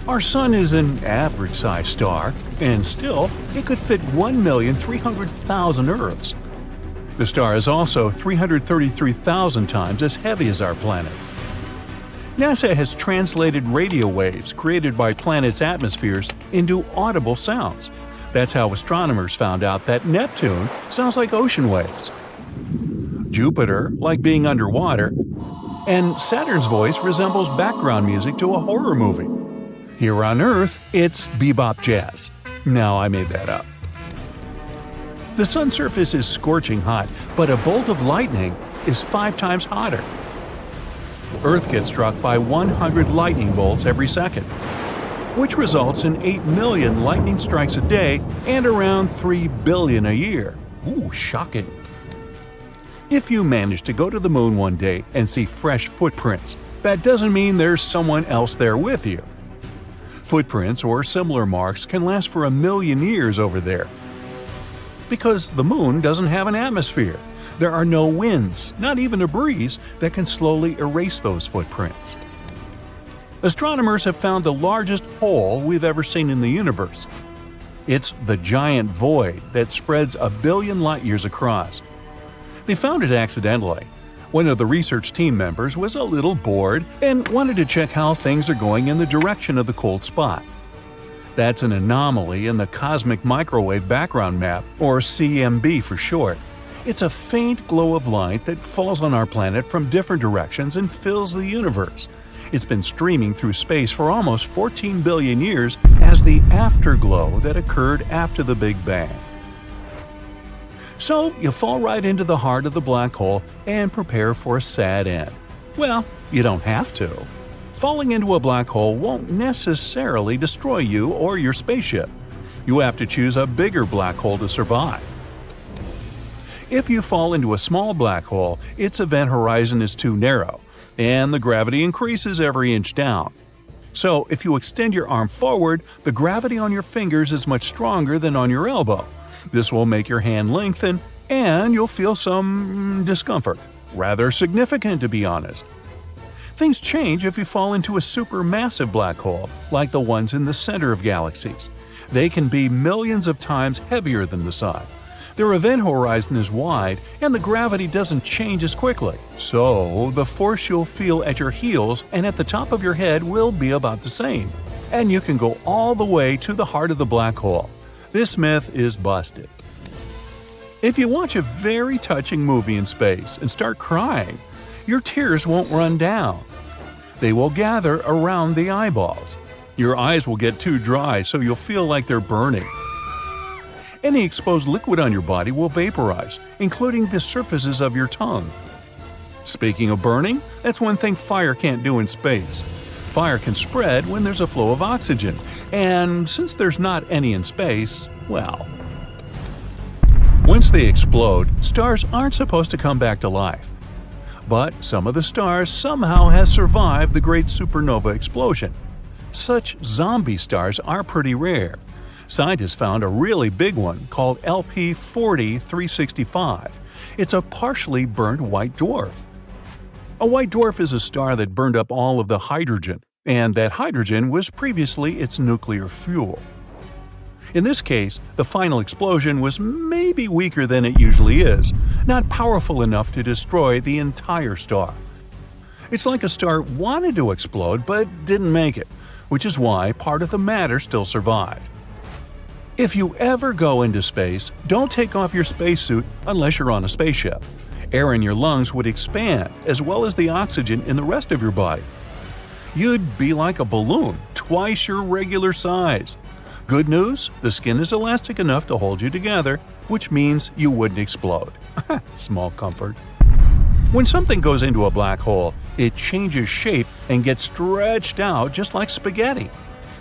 Our Sun is an average-sized star, and still, it could fit 1,300,000 Earths. The star is also 333,000 times as heavy as our planet. NASA has translated radio waves created by planets' atmospheres into audible sounds. That's how astronomers found out that Neptune sounds like ocean waves, Jupiter like being underwater, and Saturn's voice resembles background music to a horror movie. Here on Earth, it's bebop jazz. No, I made that up. The sun's surface is scorching hot, but a bolt of lightning is 5 times hotter. Earth gets struck by 100 lightning bolts every second, which results in 8 million lightning strikes a day and around 3 billion a year. Ooh, shocking. If you manage to go to the moon one day and see fresh footprints, that doesn't mean there's someone else there with you. Footprints or similar marks can last for 1 million years over there. Because the moon doesn't have an atmosphere, there are no winds, not even a breeze, that can slowly erase those footprints. Astronomers have found the largest hole we've ever seen in the universe. It's the giant void that spreads 1 billion light-years across. They found it accidentally. One of the research team members was a little bored and wanted to check how things are going in the direction of the cold spot. That's an anomaly in the Cosmic Microwave Background Map, or CMB for short. It's a faint glow of light that falls on our planet from different directions and fills the universe. It's been streaming through space for almost 14 billion years as the afterglow that occurred after the Big Bang. So you fall right into the heart of the black hole and prepare for a sad end. Well, you don't have to. Falling into a black hole won't necessarily destroy you or your spaceship. You have to choose a bigger black hole to survive. If you fall into a small black hole, its event horizon is too narrow, and the gravity increases every inch down. So if you extend your arm forward, the gravity on your fingers is much stronger than on your elbow. This will make your hand lengthen, and you'll feel some discomfort. Rather significant, to be honest. Things change if you fall into a supermassive black hole, like the ones in the center of galaxies. They can be millions of times heavier than the Sun. Their event horizon is wide, and the gravity doesn't change as quickly. So, the force you'll feel at your heels and at the top of your head will be about the same. And you can go all the way to the heart of the black hole. This myth is busted. If you watch a very touching movie in space and start crying, your tears won't run down. They will gather around the eyeballs. Your eyes will get too dry, so you'll feel like they're burning. Any exposed liquid on your body will vaporize, including the surfaces of your tongue. Speaking of burning, that's one thing fire can't do in space. Fire can spread when there's a flow of oxygen, and since there's not any in space, well. Once they explode, stars aren't supposed to come back to life. But some of the stars somehow have survived the great supernova explosion. Such zombie stars are pretty rare. Scientists found a really big one called LP 40-365. It's a partially burnt white dwarf. A white dwarf is a star that burned up all of the hydrogen, and that hydrogen was previously its nuclear fuel. In this case, the final explosion was maybe weaker than it usually is, not powerful enough to destroy the entire star. It's like a star wanted to explode but didn't make it, which is why part of the matter still survived. If you ever go into space, don't take off your spacesuit unless you're on a spaceship. Air in your lungs would expand, as well as the oxygen in the rest of your body. You'd be like a balloon, twice your regular size. Good news, the skin is elastic enough to hold you together, which means you wouldn't explode. Small comfort. When something goes into a black hole, it changes shape and gets stretched out just like spaghetti.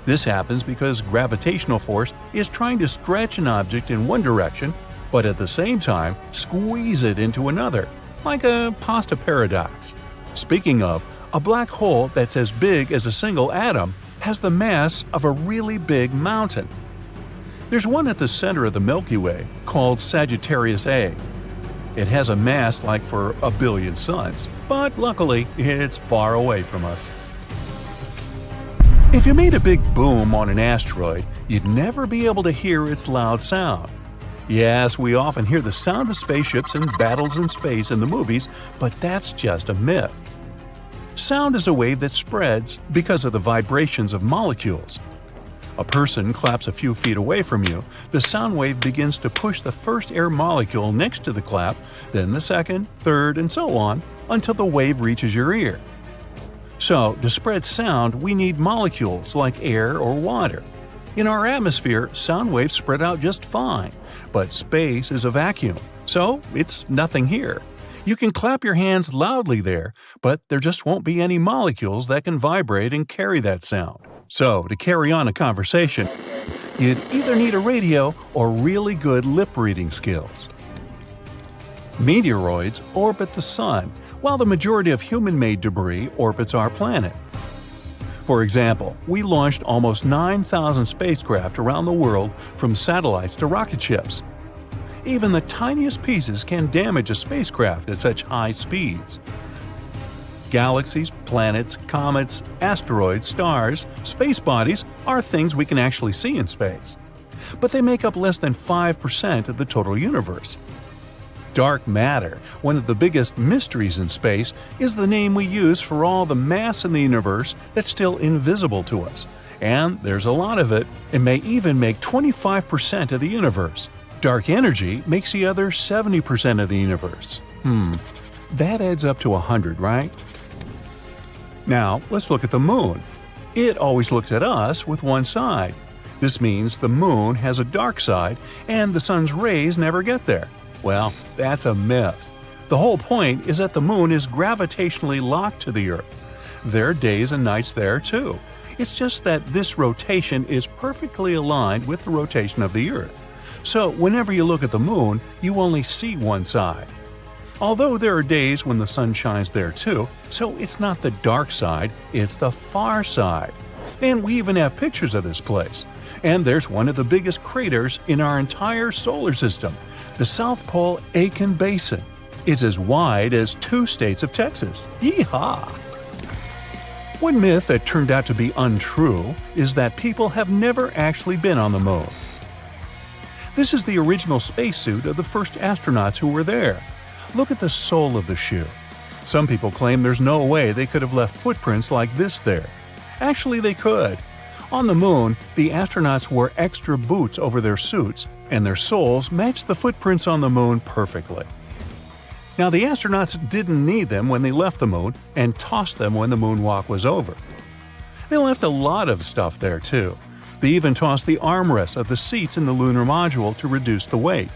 This happens because gravitational force is trying to stretch an object in one direction, but at the same time squeeze it into another, like a pasta paradox. Speaking of, a black hole that's as big as a single atom has the mass of a really big mountain. There's one at the center of the Milky Way called Sagittarius A. It has a mass like for 1 billion suns, but luckily it's far away from us. If you made a big boom on an asteroid, you'd never be able to hear its loud sound. Yes, we often hear the sound of spaceships and battles in space in the movies, but that's just a myth. Sound is a wave that spreads because of the vibrations of molecules. A person claps a few feet away from you, the sound wave begins to push the first air molecule next to the clap, then the second, third, and so on, until the wave reaches your ear. So, to spread sound, we need molecules like air or water. In our atmosphere, sound waves spread out just fine, but space is a vacuum, so it's nothing here. You can clap your hands loudly there, but there just won't be any molecules that can vibrate and carry that sound. So, to carry on a conversation, you'd either need a radio or really good lip-reading skills. Meteoroids orbit the Sun, while the majority of human-made debris orbits our planet. For example, we launched almost 9,000 spacecraft around the world from satellites to rocket ships. Even the tiniest pieces can damage a spacecraft at such high speeds. Galaxies, planets, comets, asteroids, stars, space bodies are things we can actually see in space. But they make up less than 5% of the total universe. Dark matter, one of the biggest mysteries in space, is the name we use for all the mass in the universe that's still invisible to us. And there's a lot of it. It may even make 25% of the universe. Dark energy makes the other 70% of the universe. That adds up to 100, right? Now, let's look at the moon. It always looks at us with one side. This means the moon has a dark side, and the sun's rays never get there. Well, that's a myth. The whole point is that the moon is gravitationally locked to the Earth. There are days and nights there, too. It's just that this rotation is perfectly aligned with the rotation of the Earth. So, whenever you look at the moon, you only see one side. Although there are days when the sun shines there too, so it's not the dark side, it's the far side. And we even have pictures of this place. And there's one of the biggest craters in our entire solar system, the South Pole Aitken Basin. It's as wide as 2 states of Texas. Yeehaw! One myth that turned out to be untrue is that people have never actually been on the moon. This is the original spacesuit of the first astronauts who were there. Look at the sole of the shoe. Some people claim there's no way they could have left footprints like this there. Actually, they could. On the moon, the astronauts wore extra boots over their suits, and their soles matched the footprints on the moon perfectly. Now, the astronauts didn't need them when they left the moon and tossed them when the moonwalk was over. They left a lot of stuff there, too. They even tossed the armrests of the seats in the lunar module to reduce the weight.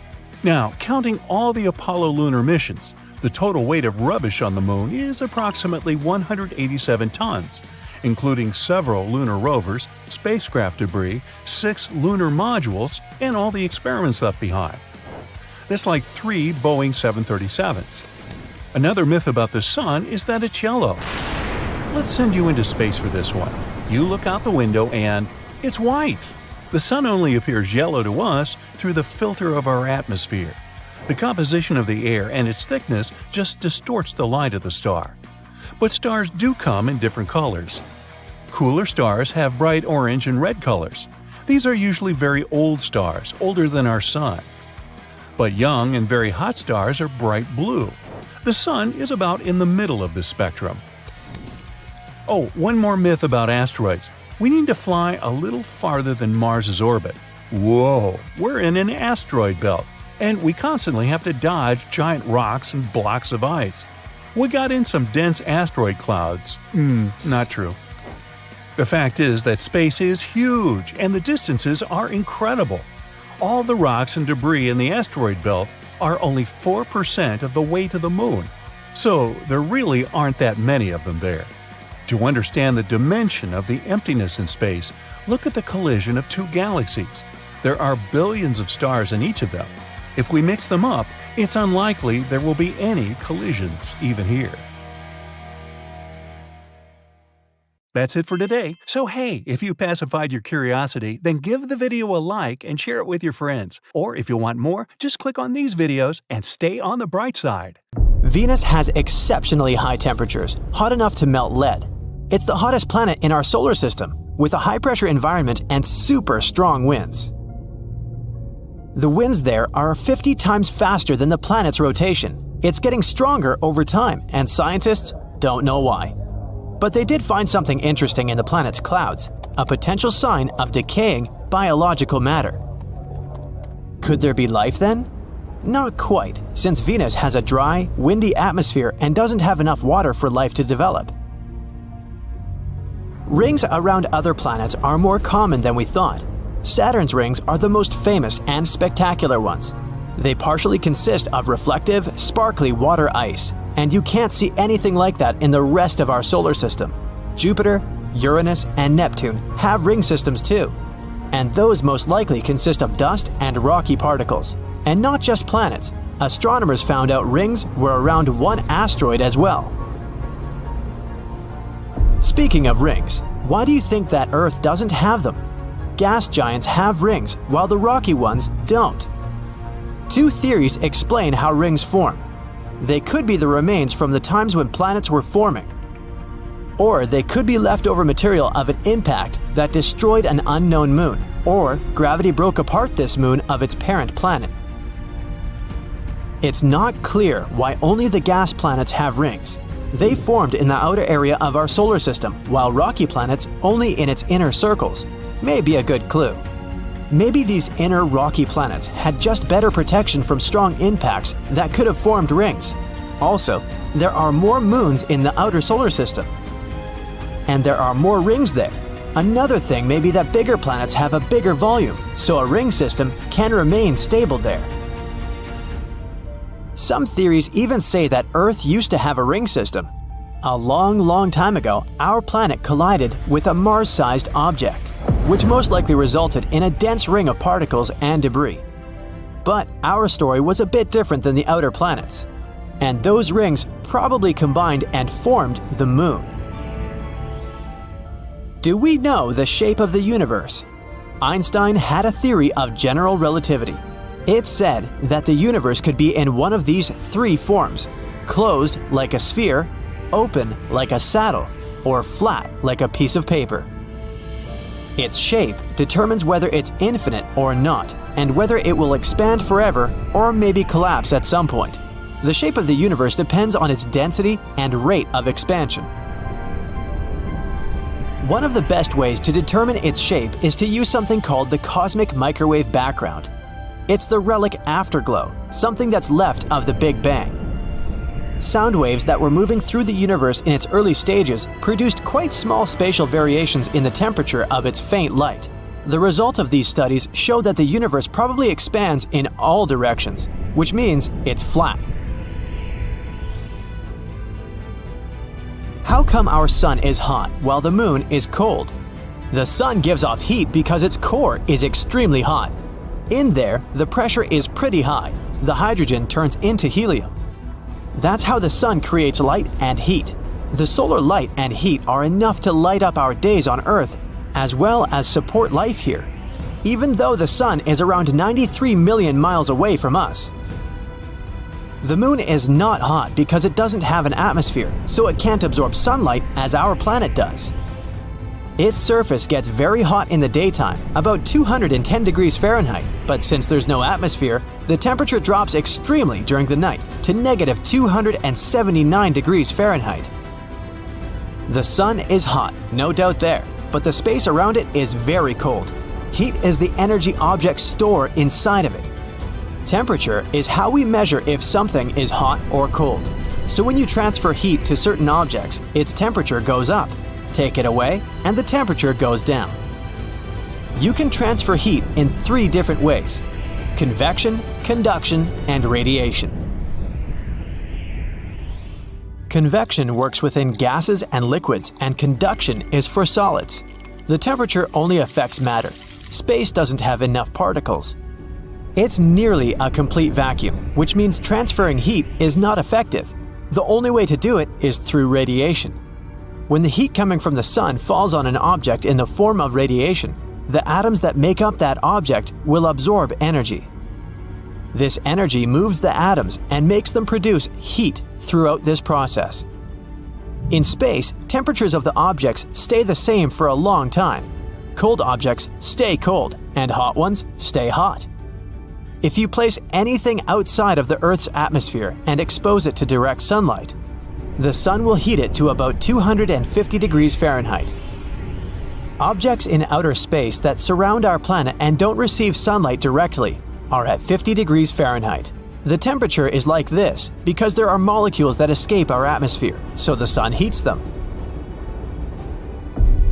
Now, counting all the Apollo lunar missions, the total weight of rubbish on the moon is approximately 187 tons, including several lunar rovers, spacecraft debris, 6 lunar modules, and all the experiments left behind. That's like 3 Boeing 737s. Another myth about the sun is that it's yellow. Let's send you into space for this one. You look out the window and it's white. The sun only appears yellow to us through the filter of our atmosphere. The composition of the air and its thickness just distorts the light of the star. But stars do come in different colors. Cooler stars have bright orange and red colors. These are usually very old stars, older than our sun. But young and very hot stars are bright blue. The sun is about in the middle of this spectrum. Oh, one more myth about asteroids. We need to fly a little farther than Mars's orbit. Whoa, we're in an asteroid belt, and we constantly have to dodge giant rocks and blocks of ice. We got in some dense asteroid clouds. Not true. The fact is that space is huge, and the distances are incredible. All the rocks and debris in the asteroid belt are only 4% of the weight of the moon, so there really aren't that many of them there. To understand the dimension of the emptiness in space, look at the collision of 2 galaxies. There are billions of stars in each of them. If we mix them up, it's unlikely there will be any collisions even here. That's it for today. So hey, if you pacified your curiosity, then give the video a like and share it with your friends. Or if you want more, just click on these videos and stay on the bright side. Venus has exceptionally high temperatures, hot enough to melt lead. It's the hottest planet in our solar system. with a high-pressure environment and super strong winds. The winds there are 50 times faster than the planet's rotation. It's getting stronger over time, and scientists don't know why. But they did find something interesting in the planet's clouds, a potential sign of decaying biological matter. Could there be life then? Not quite, since Venus has a dry, windy atmosphere and doesn't have enough water for life to develop. Rings around other planets are more common than we thought. Saturn's rings are the most famous and spectacular ones. They partially consist of reflective, sparkly water ice, and you can't see anything like that in the rest of our solar system. Jupiter, Uranus, and Neptune have ring systems too, and those most likely consist of dust and rocky particles. And not just planets. Astronomers found out rings were around one asteroid as well. Speaking of rings, why do you think that Earth doesn't have them? Gas giants have rings, while the rocky ones don't. Two theories explain how rings form. They could be the remains from the times when planets were forming. Or they could be leftover material of an impact that destroyed an unknown moon, or gravity broke apart this moon of its parent planet. It's not clear why only the gas planets have rings. They formed in the outer area of our solar system, while rocky planets only in its inner circles. May be a good clue. Maybe these inner rocky planets had just better protection from strong impacts that could have formed rings. Also, there are more moons in the outer solar system. And there are more rings there. Another thing may be that bigger planets have a bigger volume, so a ring system can remain stable there. Some theories even say that Earth used to have a ring system. A long time ago, our planet collided with a Mars-sized object, which most likely resulted in a dense ring of particles and debris. But our story was a bit different than the outer planets, and those rings probably combined and formed the Moon. Do we know the shape of the universe? Einstein had a theory of general relativity. It said that the universe could be in one of these three forms: closed like a sphere, open like a saddle, or flat like a piece of paper. Its shape determines whether it's infinite or not, and whether it will expand forever or maybe collapse at some point. The shape of the universe depends on its density and rate of expansion. One of the best ways to determine its shape is to use something called the cosmic microwave background. It's the relic afterglow, something that's left of the Big Bang. Sound waves that were moving through the universe in its early stages produced quite small spatial variations in the temperature of its faint light. The result of these studies showed that the universe probably expands in all directions, which means it's flat. How come our sun is hot while the moon is cold? The sun gives off heat because its core is extremely hot. In there, the pressure is pretty high. The hydrogen turns into helium. That's how the sun creates light and heat. The solar light and heat are enough to light up our days on Earth, as well as support life here, even though the sun is around 93 million miles away from us. The moon is not hot because it doesn't have an atmosphere, so it can't absorb sunlight as our planet does. Its surface gets very hot in the daytime, about 210 degrees Fahrenheit, but since there's no atmosphere, the temperature drops extremely during the night to negative 279 degrees Fahrenheit. The sun is hot, no doubt there, but the space around it is very cold. Heat is the energy objects store inside of it. Temperature is how we measure if something is hot or cold. So when you transfer heat to certain objects, its temperature goes up. Take it away, and the temperature goes down. You can transfer heat in three different ways: convection, conduction, and radiation. Convection works within gases and liquids, and conduction is for solids. The temperature only affects matter. Space doesn't have enough particles. It's nearly a complete vacuum, which means transferring heat is not effective. The only way to do it is through radiation. When the heat coming from the sun falls on an object in the form of radiation, the atoms that make up that object will absorb energy. This energy moves the atoms and makes them produce heat throughout this process. In space, temperatures of the objects stay the same for a long time. Cold objects stay cold, and hot ones stay hot. If you place anything outside of the Earth's atmosphere and expose it to direct sunlight, the sun will heat it to about 250 degrees Fahrenheit. Objects in outer space that surround our planet and don't receive sunlight directly are at 50 degrees Fahrenheit. The temperature is like this because there are molecules that escape our atmosphere, so the sun heats them.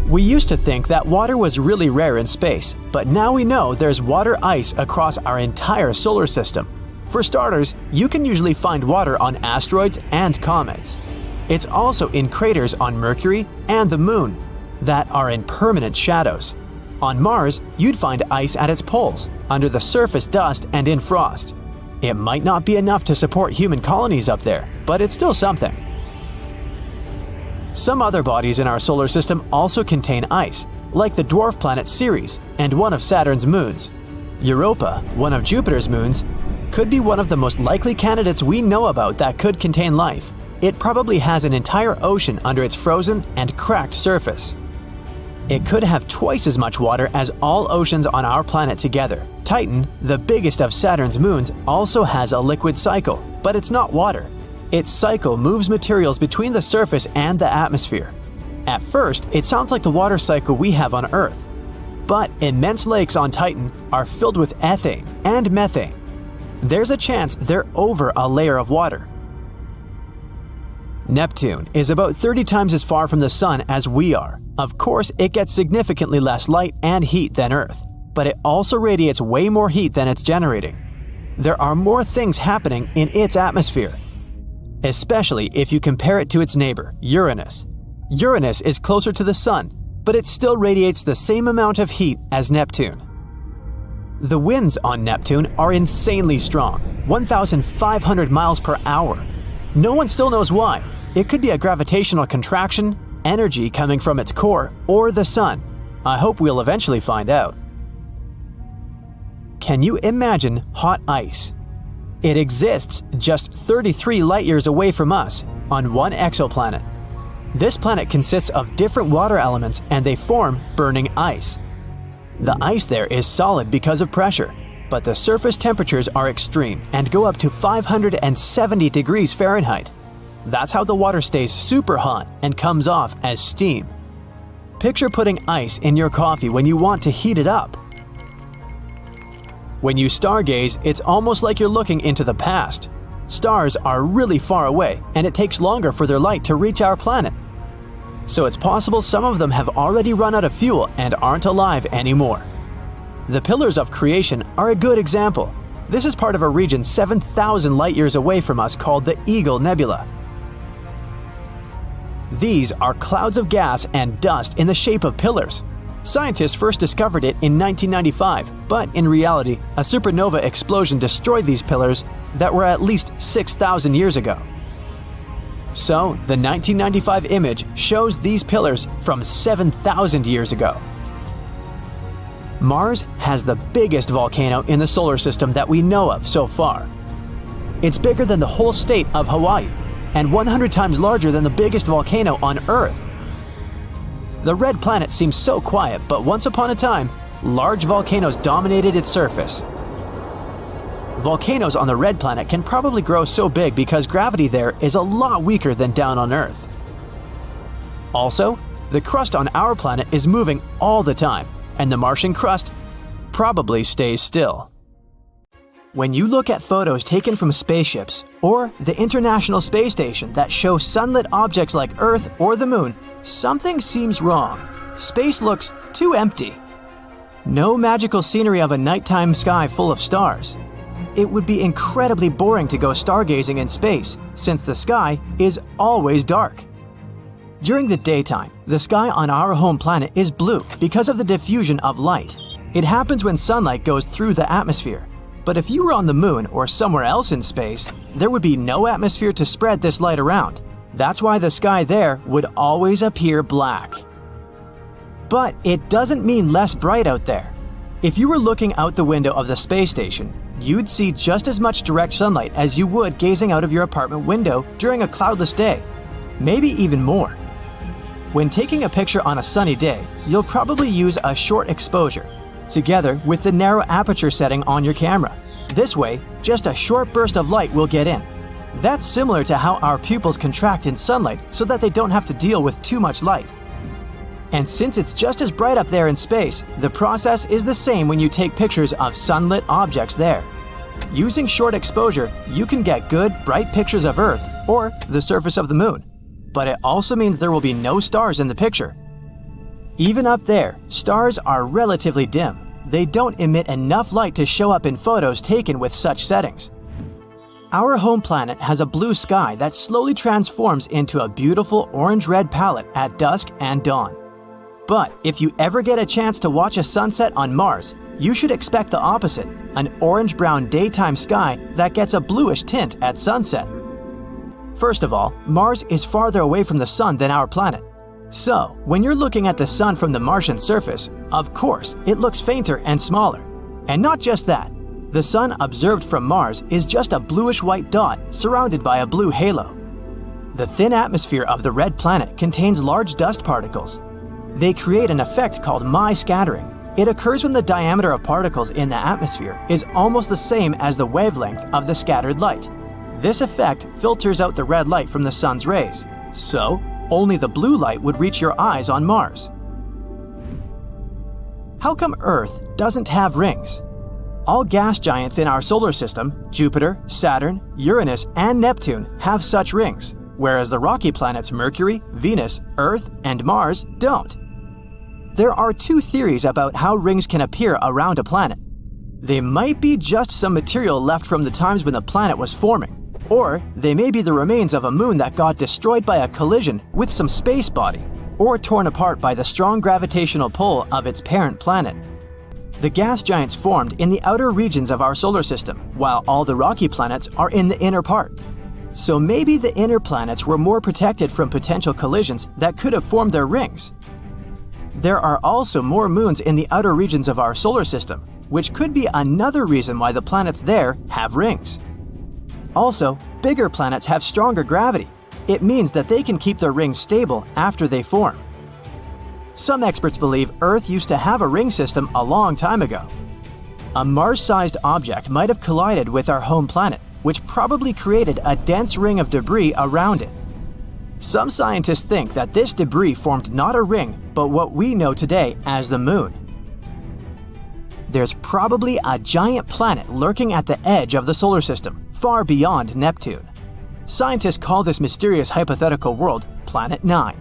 We used to think that water was really rare in space, but now we know there's water ice across our entire solar system. For starters, you can usually find water on asteroids and comets. It's also in craters on Mercury and the Moon that are in permanent shadows. On Mars, you'd find ice at its poles, under the surface dust and in frost. It might not be enough to support human colonies up there, but it's still something. Some other bodies in our solar system also contain ice, like the dwarf planet Ceres and one of Saturn's moons. Europa, one of Jupiter's moons, could be one of the most likely candidates we know about that could contain life. It probably has an entire ocean under its frozen and cracked surface. It could have twice as much water as all oceans on our planet together. Titan, the biggest of Saturn's moons, also has a liquid cycle, but it's not water. Its cycle moves materials between the surface and the atmosphere. At first, it sounds like the water cycle we have on Earth. But immense lakes on Titan are filled with ethane and methane. There's a chance they're over a layer of water. Neptune is about 30 times as far from the Sun as we are. Of course, it gets significantly less light and heat than Earth, but it also radiates way more heat than it's generating. There are more things happening in its atmosphere, especially if you compare it to its neighbor, Uranus. Uranus is closer to the Sun, but it still radiates the same amount of heat as Neptune. The winds on Neptune are insanely strong, 1,500 miles per hour. No one still knows why. It could be a gravitational contraction, energy coming from its core, or the Sun. I hope we'll eventually find out. Can you imagine hot ice? It exists just 33 light-years away from us, on one exoplanet. This planet consists of different water elements and they form burning ice. The ice there is solid because of pressure, but the surface temperatures are extreme and go up to 570 degrees Fahrenheit. That's how the water stays super hot and comes off as steam. Picture putting ice in your coffee when you want to heat it up. When you stargaze, it's almost like you're looking into the past. Stars are really far away, and it takes longer for their light to reach our planet. So it's possible some of them have already run out of fuel and aren't alive anymore. The Pillars of Creation are a good example. This is part of a region 7,000 light-years away from us called the Eagle Nebula. These are clouds of gas and dust in the shape of pillars. Scientists first discovered it in 1995, but in reality, a supernova explosion destroyed these pillars that were at least 6,000 years ago. So, the 1995 image shows these pillars from 7,000 years ago. Mars has the biggest volcano in the solar system that we know of so far. It's bigger than the whole state of Hawaii, and 100 times larger than the biggest volcano on Earth. The red planet seems so quiet, but once upon a time, large volcanoes dominated its surface. Volcanoes on the red planet can probably grow so big because gravity there is a lot weaker than down on Earth. Also, the crust on our planet is moving all the time, and the Martian crust probably stays still. When you look at photos taken from spaceships or the International Space Station that show sunlit objects like Earth or the Moon, something seems wrong. Space looks too empty. No magical scenery of a nighttime sky full of stars. It would be incredibly boring to go stargazing in space, since the sky is always dark. During the daytime, the sky on our home planet is blue because of the diffusion of light. It happens when sunlight goes through the atmosphere. But if you were on the Moon or somewhere else in space, there would be no atmosphere to spread this light around. That's why the sky there would always appear black. But it doesn't mean less bright out there. If you were looking out the window of the space station, you'd see just as much direct sunlight as you would gazing out of your apartment window during a cloudless day. maybe even more. When taking a picture on a sunny day, you'll probably use a short exposure, together with the narrow aperture setting on your camera. This way, just a short burst of light will get in. That's similar to how our pupils contract in sunlight so that they don't have to deal with too much light. And since it's just as bright up there in space, the process is the same when you take pictures of sunlit objects there. Using short exposure, you can get good, bright pictures of Earth or the surface of the Moon. But it also means there will be no stars in the picture. Even up there, stars are relatively dim. They don't emit enough light to show up in photos taken with such settings. Our home planet has a blue sky that slowly transforms into a beautiful orange-red palette at dusk and dawn. But if you ever get a chance to watch a sunset on Mars, you should expect the opposite, an orange-brown daytime sky that gets a bluish tint at sunset. First of all, Mars is farther away from the Sun than our planet. So, when you're looking at the Sun from the Martian surface, of course, it looks fainter and smaller. And not just that, the Sun observed from Mars is just a bluish-white dot surrounded by a blue halo. The thin atmosphere of the red planet contains large dust particles. They create an effect called Mie scattering. It occurs when the diameter of particles in the atmosphere is almost the same as the wavelength of the scattered light. This effect filters out the red light from the Sun's rays, so only the blue light would reach your eyes on Mars. How come Earth doesn't have rings? All gas giants in our solar system, Jupiter, Saturn, Uranus, and Neptune, have such rings, whereas the rocky planets Mercury, Venus, Earth, and Mars don't. There are two theories about how rings can appear around a planet. They might be just some material left from the times when the planet was forming, or they may be the remains of a moon that got destroyed by a collision with some space body, or torn apart by the strong gravitational pull of its parent planet. The gas giants formed in the outer regions of our solar system, while all the rocky planets are in the inner part. So maybe the inner planets were more protected from potential collisions that could have formed their rings. There are also more moons in the outer regions of our solar system, which could be another reason why the planets there have rings. Also, bigger planets have stronger gravity. It means that they can keep their rings stable after they form. Some experts believe Earth used to have a ring system a long time ago. A Mars-sized object might have collided with our home planet, which probably created a dense ring of debris around it. Some scientists think that this debris formed not a ring, but what we know today as the Moon. There's probably a giant planet lurking at the edge of the solar system, far beyond Neptune. Scientists call this mysterious hypothetical world Planet 9.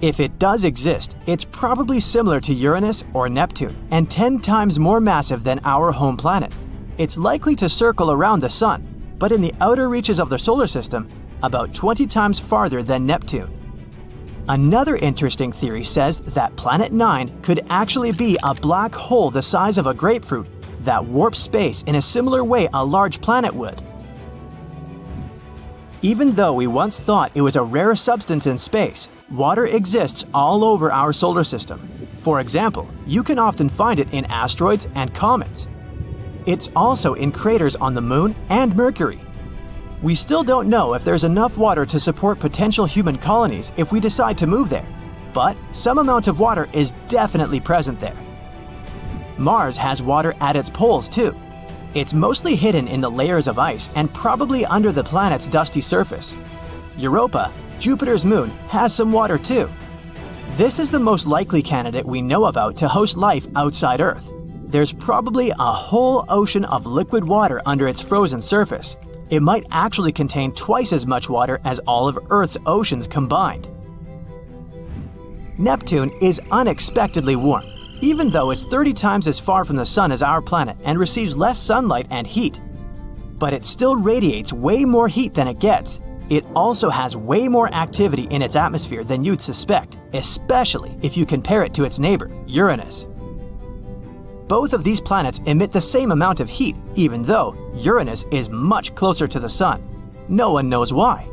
If it does exist, it's probably similar to Uranus or Neptune and 10 times more massive than our home planet. It's likely to circle around the Sun, but in the outer reaches of the solar system, about 20 times farther than Neptune. Another interesting theory says that Planet 9 could actually be a black hole the size of a grapefruit that warps space in a similar way a large planet would. Even though we once thought it was a rare substance in space, water exists all over our solar system. For example, you can often find it in asteroids and comets. It's also in craters on the Moon and Mercury. We still don't know if there's enough water to support potential human colonies if we decide to move there, but some amount of water is definitely present there. Mars has water at its poles too. It's mostly hidden in the layers of ice and probably under the planet's dusty surface. Europa, Jupiter's moon, has some water too. This is the most likely candidate we know about to host life outside Earth. There's probably a whole ocean of liquid water under its frozen surface. It might actually contain twice as much water as all of Earth's oceans combined. Neptune is unexpectedly warm, even though it's 30 times as far from the Sun as our planet and receives less sunlight and heat. But it still radiates way more heat than it gets. It also has way more activity in its atmosphere than you'd suspect, especially if you compare it to its neighbor, Uranus. Both of these planets emit the same amount of heat, even though Uranus is much closer to the Sun. No one knows why.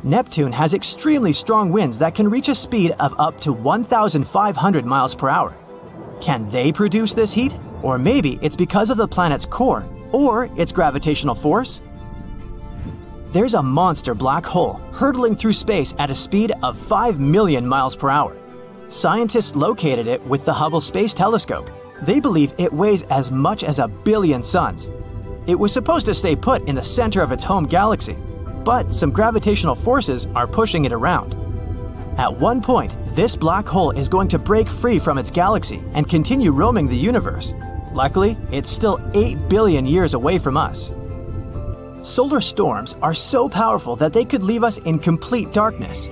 Neptune has extremely strong winds that can reach a speed of up to 1,500 miles per hour. Can they produce this heat? Or maybe it's because of the planet's core, or its gravitational force? There's a monster black hole hurtling through space at a speed of 5 million miles per hour. Scientists located it with the Hubble Space Telescope. They believe it weighs as much as 1 billion suns. It was supposed to stay put in the center of its home galaxy, but some gravitational forces are pushing it around. At one point, this black hole is going to break free from its galaxy and continue roaming the universe. Luckily, it's still 8 billion years away from us. Solar storms are so powerful that they could leave us in complete darkness.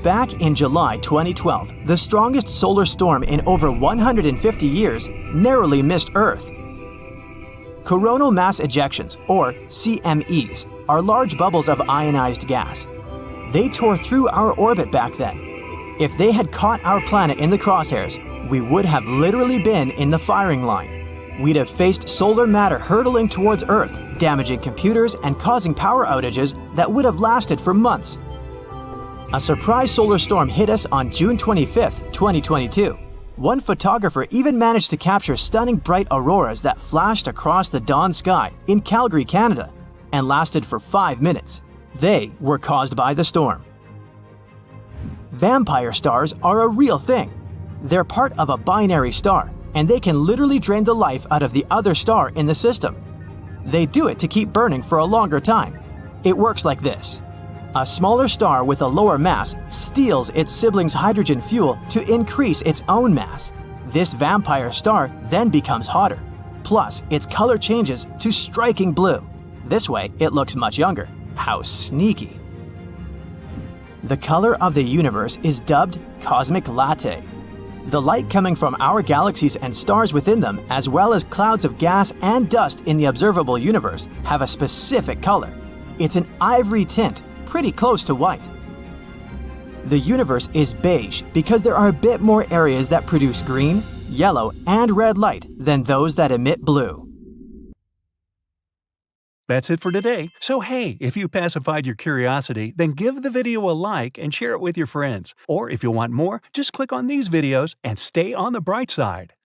Back in July 2012, the strongest solar storm in over 150 years narrowly missed Earth. Coronal mass ejections, or CMEs, are large bubbles of ionized gas. They tore through our orbit back then. If they had caught our planet in the crosshairs, we would have literally been in the firing line. We'd have faced solar matter hurtling towards Earth, damaging computers and causing power outages that would have lasted for months. A surprise solar storm hit us on June 25, 2022. One photographer even managed to capture stunning bright auroras that flashed across the dawn sky in Calgary, Canada, and lasted for 5 minutes. They were caused by the storm. Vampire stars are a real thing. They're part of a binary star, and they can literally drain the life out of the other star in the system. They do it to keep burning for a longer time. It works like this. A smaller star with a lower mass steals its sibling's hydrogen fuel to increase its own mass. This vampire star then becomes hotter. Plus, its color changes to striking blue. This way, it looks much younger. How sneaky. The color of the universe is dubbed cosmic latte. The light coming from our galaxies and stars within them, as well as clouds of gas and dust in the observable universe, have a specific color. It's an ivory tint, pretty close to white. The universe is beige because there are a bit more areas that produce green, yellow, and red light than those that emit blue. That's it for today. So hey, if you pacified your curiosity, then give the video a like and share it with your friends. Or if you want more, just click on these videos and stay on the bright side.